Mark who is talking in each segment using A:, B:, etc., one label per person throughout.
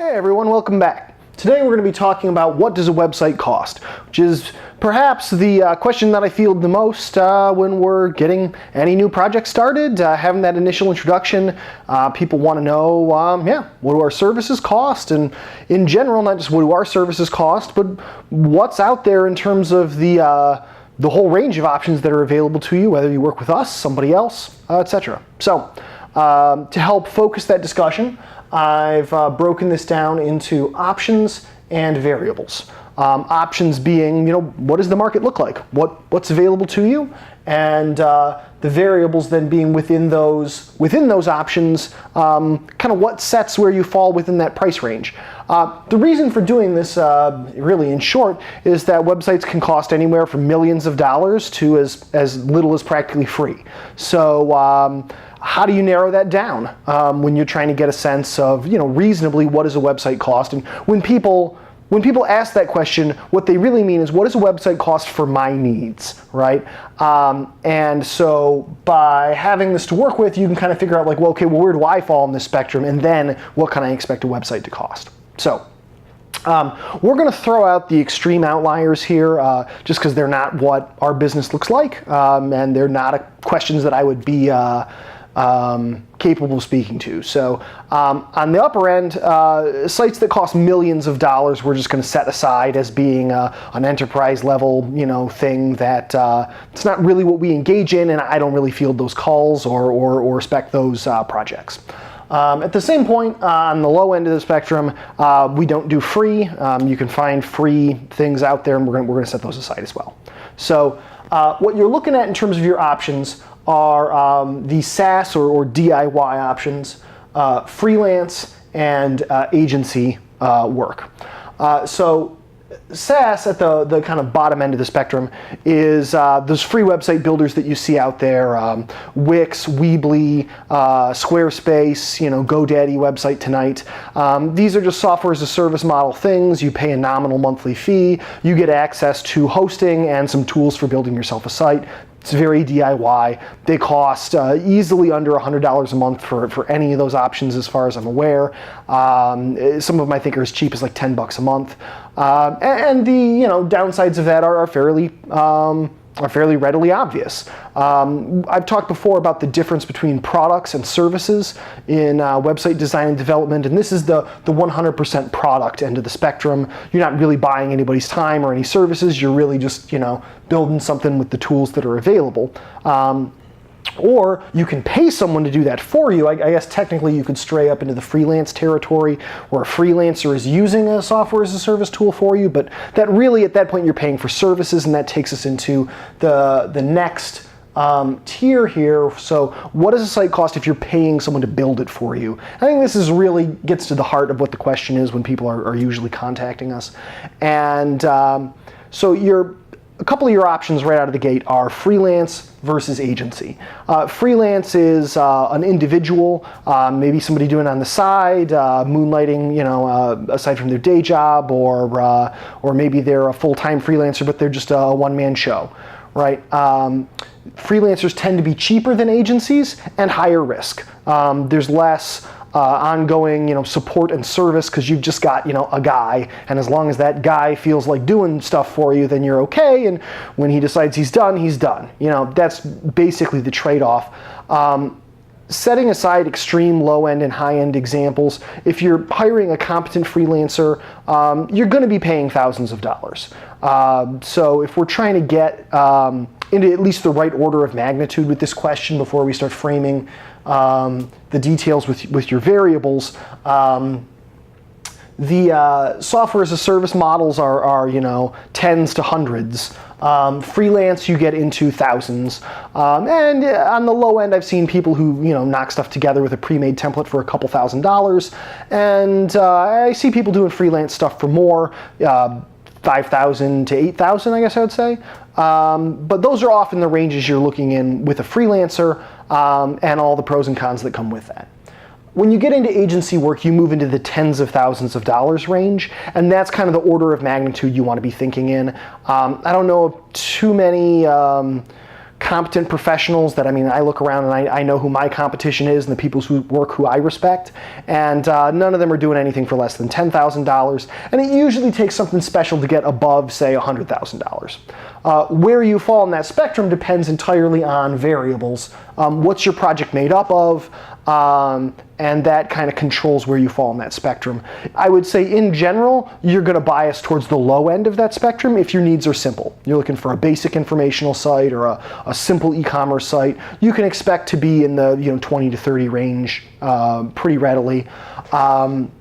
A: Hey everyone, welcome back. Today we're going to be talking about what does a website cost, which is perhaps the question that I field the most when we're getting any new project started, having that initial introduction. People want to know, what do our services cost? And in general, not just what do our services cost, but what's out there in terms of the whole range of options that are available to you, whether you work with us, somebody else, etc. So to help focus that discussion, I've broken this down into options and variables. Options being, what does the market look like? What's available to you? And the variables then being within those options, kind of what sets where you fall within that price range. The reason for doing this, really in short, is that websites can cost anywhere from millions of dollars to as little as practically free. So how do you narrow that down when you're trying to get a sense of, reasonably what does a website cost? And when people ask that question, what they really mean is, what does a website cost for my needs, right? And so by having this to work with, you can kind of figure out where do I fall in this spectrum, and then what can I expect a website to cost? So we're going to throw out the extreme outliers here just because they're not what our business looks like, and they're not questions that I would be capable of speaking to. So on the upper end, sites that cost millions of dollars, we're just going to set aside as being an enterprise level, thing that it's not really what we engage in, and I don't really field those calls or spec those projects. At the same point, on the low end of the spectrum, we don't do free. You can find free things out there, and we're going to set those aside as well. So what you're looking at in terms of your options are the SaaS or DIY options, freelance, and agency work. So SaaS at the kind of bottom end of the spectrum is those free website builders that you see out there, Wix, Weebly, Squarespace, GoDaddy, Website Tonight. These are just software as a service model things. You pay a nominal monthly fee. You get access to hosting and some tools for building yourself a site. It's very DIY. They cost easily under $100 a month for any of those options, as far as I'm aware. Some of them I think are as cheap as like $10 a month. And the downsides of that are fairly readily obvious. I've talked before about the difference between products and services in website design and development, and this is the 100% product end of the spectrum. You're not really buying anybody's time or any services. You're really just building something with the tools that are available. Or you can pay someone to do that for you. I guess technically you could stray up into the freelance territory where a freelancer is using a software as a service tool for you, but that really at that point you're paying for services, and that takes us into the next tier here. So what does a site cost if you're paying someone to build it for you? I think this is really gets to the heart of what the question is when people are usually contacting us. And so a couple of your options right out of the gate are freelance versus agency. Freelance is an individual, maybe somebody doing it on the side, moonlighting, aside from their day job, or maybe they're a full-time freelancer, but they're just a one-man show, right? Freelancers tend to be cheaper than agencies and higher risk. There's less ongoing, support and service because you've just got, a guy, and as long as that guy feels like doing stuff for you, then you're okay. And when he decides he's done, he's done. That's basically the trade-off. Setting aside extreme low-end and high-end examples, if you're hiring a competent freelancer, you're going to be paying thousands of dollars. So if we're trying to get into at least the right order of magnitude with this question before we start framing the details with your variables, the software as a service models are tens to hundreds. Freelance, you get into thousands. And on the low end, I've seen people who knock stuff together with a pre-made template for a couple $1,000s. And I see people doing freelance stuff for more, 5,000 to 8,000, I guess I would say. But those are often the ranges you're looking in with a freelancer, and all the pros and cons that come with that. When you get into agency work, you move into the tens of thousands of dollars range, and that's kind of the order of magnitude you want to be thinking in. I don't know of too many competent professionals that, I look around and I know who my competition is and the people who work who I respect, and none of them are doing anything for less than $10,000, and it usually takes something special to get above, say, $100,000. Where you fall in that spectrum depends entirely on variables. What's your project made up of? And that kind of controls where you fall in that spectrum. I would say in general, you're going to bias towards the low end of that spectrum if your needs are simple. You're looking for a basic informational site or a simple e-commerce site. You can expect to be in the 20 to 30 range pretty readily. And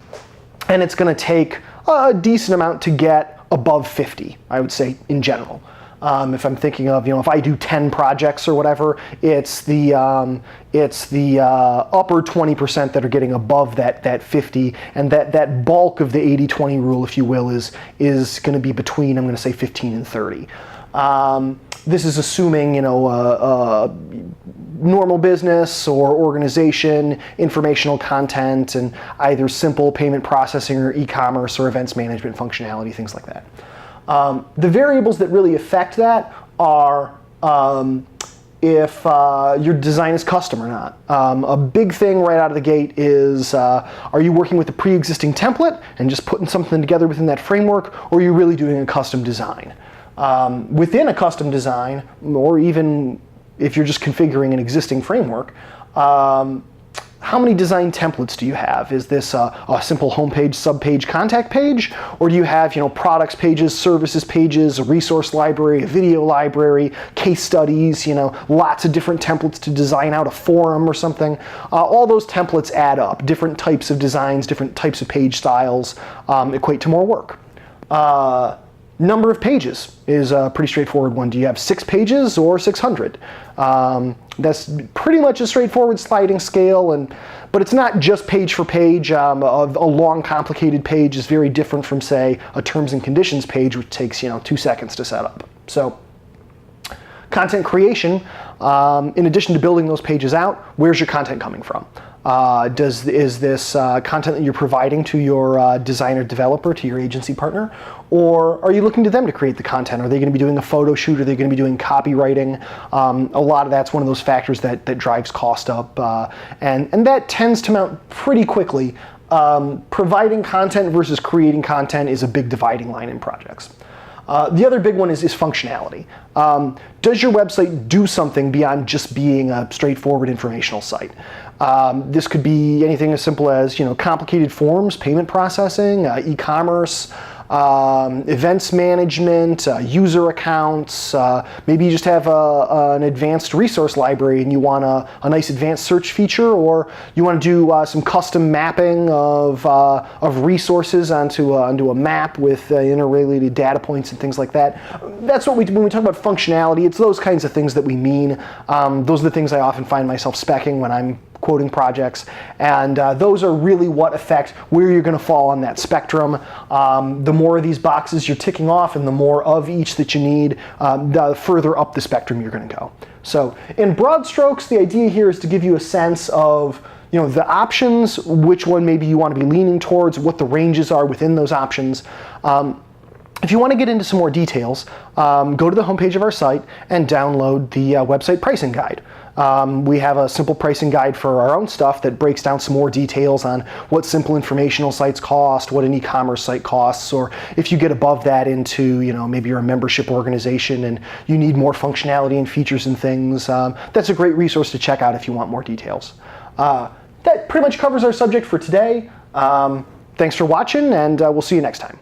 A: it's going to take a decent amount to get above 50, I would say, in general. If I'm thinking of, if I do 10 projects or whatever, it's the upper 20% that are getting above that 50, and that bulk of the 80-20 rule, if you will, is going to be between, I'm going to say, 15 and 30. This is assuming, normal business or organization, informational content, and either simple payment processing or e-commerce or events management functionality, things like that. The variables that really affect that are if your design is custom or not. A big thing right out of the gate is, are you working with a pre-existing template and just putting something together within that framework, or are you really doing a custom design? Within a custom design, or even if you're just configuring an existing framework, how many design templates do you have? Is this a simple homepage, subpage, contact page? Or do you have, products pages, services pages, a resource library, a video library, case studies, lots of different templates to design out a forum or something? All those templates add up. Different types of designs, different types of page styles equate to more work. Number of pages is a pretty straightforward one. Do you have 6 pages or 600? That's pretty much a straightforward sliding scale, but it's not just page for page. A long, complicated page is very different from, say, a terms and conditions page, which takes 2 seconds to set up. So, content creation, in addition to building those pages out, where's your content coming from? Is this content that you're providing to your designer developer, to your agency partner? Or are you looking to them to create the content? Are they going to be doing a photo shoot? Are they going to be doing copywriting? A lot of that's one of those factors that drives cost up. And that tends to mount pretty quickly. Providing content versus creating content is a big dividing line in projects. The other big one is functionality. Does your website do something beyond just being a straightforward informational site? This could be anything as simple as complicated forms, payment processing, e-commerce, events management, user accounts. Maybe you just have an advanced resource library and you want a nice advanced search feature, or you want to do some custom mapping of resources onto a map with interrelated data points and things like that. That's what when we talk about functionality, it's those kinds of things that we mean. Those are the things I often find myself speccing when I'm quoting projects, and those are really what affect where you're going to fall on that spectrum. The more of these boxes you're ticking off and the more of each that you need, the further up the spectrum you're going to go. So in broad strokes, the idea here is to give you a sense of the options, which one maybe you want to be leaning towards, what the ranges are within those options. If you want to get into some more details, go to the homepage of our site and download the website pricing guide. We have a simple pricing guide for our own stuff that breaks down some more details on what simple informational sites cost, what an e-commerce site costs, or if you get above that into, maybe you're a membership organization and you need more functionality and features and things. That's a great resource to check out if you want more details. That pretty much covers our subject for today. Thanks for watching, and we'll see you next time.